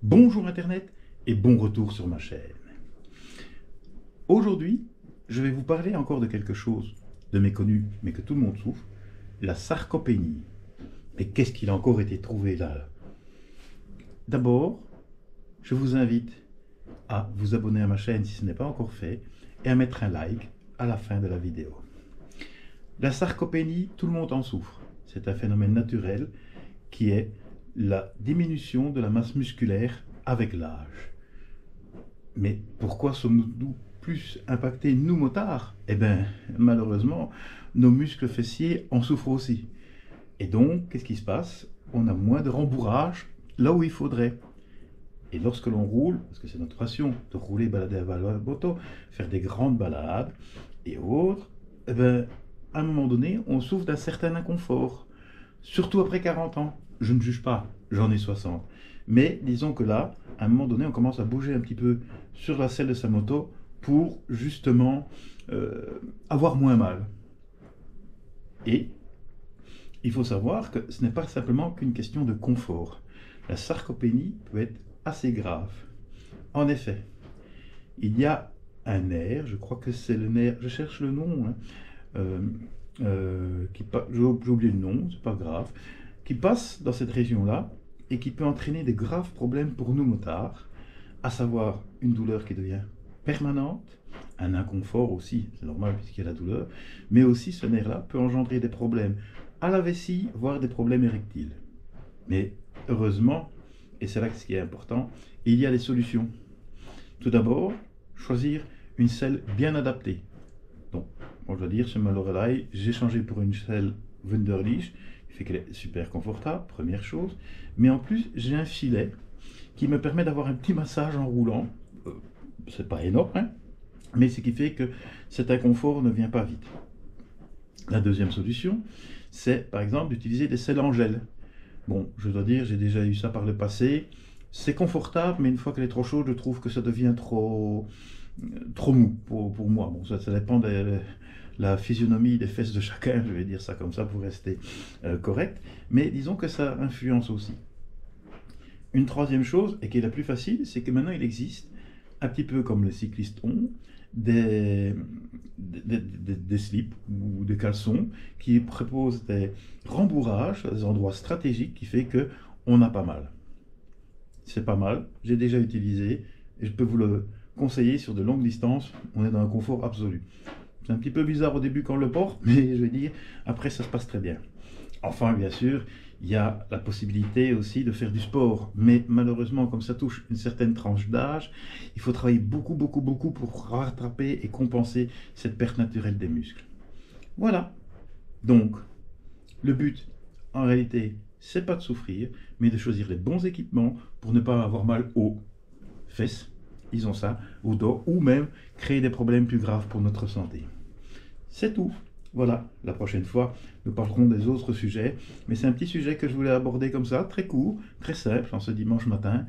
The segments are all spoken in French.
Bonjour Internet et bon retour sur ma chaîne. Aujourd'hui, je vais vous parler encore de quelque chose de méconnu, mais que tout le monde souffre, la sarcopénie. Mais qu'est-ce qu'il a encore été trouvé là? D'abord, je vous invite à vous abonner à ma chaîne si ce n'est pas encore fait et à mettre un like à la fin de la vidéo. La sarcopénie, tout le monde en souffre. C'est un phénomène naturel qui est la diminution de la masse musculaire avec l'âge. Mais pourquoi sommes-nous plus impactés, nous motards? Eh bien, malheureusement, nos muscles fessiers en souffrent aussi. Et donc, qu'est-ce qui se passe? On a moins de rembourrage là où il faudrait. Et lorsque l'on roule, parce que c'est notre passion de rouler, balader à la moto, faire des grandes balades et autres, eh bien, à un moment donné, on souffre d'un certain inconfort. Surtout après 40 ans. Je ne juge pas, j'en ai 60. Mais disons que là, à un moment donné, on commence à bouger un petit peu sur la selle de sa moto pour justement avoir moins mal. Et il faut savoir que ce n'est pas simplement qu'une question de confort. La sarcopénie peut être assez grave. En effet, il y a un nerf, je crois que c'est le nerf, je cherche le nom, j'ai oublié le nom, c'est pas grave, qui passe dans cette région-là et qui peut entraîner des graves problèmes pour nous motards, à savoir une douleur qui devient permanente, un inconfort aussi, c'est normal puisqu'il y a la douleur, mais aussi ce nerf-là peut engendrer des problèmes à la vessie, voire des problèmes érectiles. Mais heureusement, et c'est là ce qui est important, il y a des solutions. Tout d'abord, choisir une selle bien adaptée. Donc, moi je dois dire, chez Malorelai, j'ai changé pour une selle Wunderlich, qui fait qu'elle est super confortable, première chose. Mais en plus, j'ai un filet qui me permet d'avoir un petit massage en roulant. C'est pas énorme, hein, mais ce qui fait que cet inconfort ne vient pas vite. La deuxième solution, c'est par exemple d'utiliser des selles en gel. Bon, je dois dire, j'ai déjà eu ça par le passé. C'est confortable, mais une fois qu'elle est trop chaude, je trouve que ça devient trop mou pour moi. Bon, ça dépend de la physionomie des fesses de chacun, je vais dire ça comme ça pour rester correct. Mais disons que ça influence aussi. Une troisième chose, et qui est la plus facile, c'est que maintenant il existe, un petit peu comme les cyclistes ont, des slips ou des caleçons qui proposent des rembourrages, des endroits stratégiques qui fait que on n'a pas mal. C'est pas mal, j'ai déjà utilisé et je peux vous le conseiller sur de longues distances, on est dans un confort absolu. C'est un petit peu bizarre au début quand on le porte, mais je vais dire, après ça se passe très bien. Enfin, bien sûr, il y a la possibilité aussi de faire du sport, mais malheureusement, comme ça touche une certaine tranche d'âge, il faut travailler beaucoup pour rattraper et compenser cette perte naturelle des muscles. Voilà. Donc, le but, en réalité, c'est pas de souffrir, mais de choisir les bons équipements pour ne pas avoir mal aux fesses, disons ça, au dos, ou même créer des problèmes plus graves pour notre santé. C'est tout. Voilà, la prochaine fois, nous parlerons des autres sujets, mais c'est un petit sujet que je voulais aborder comme ça, très court, très simple, en ce dimanche matin,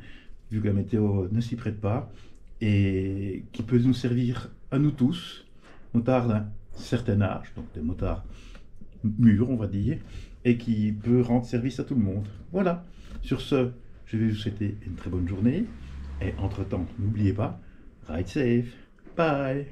vu que la météo ne s'y prête pas, et qui peut nous servir à nous tous, motards d'un certain âge, donc des motards mûrs, on va dire, et qui peut rendre service à tout le monde. Voilà, sur ce, je vais vous souhaiter une très bonne journée, et entre-temps, n'oubliez pas, ride safe, bye.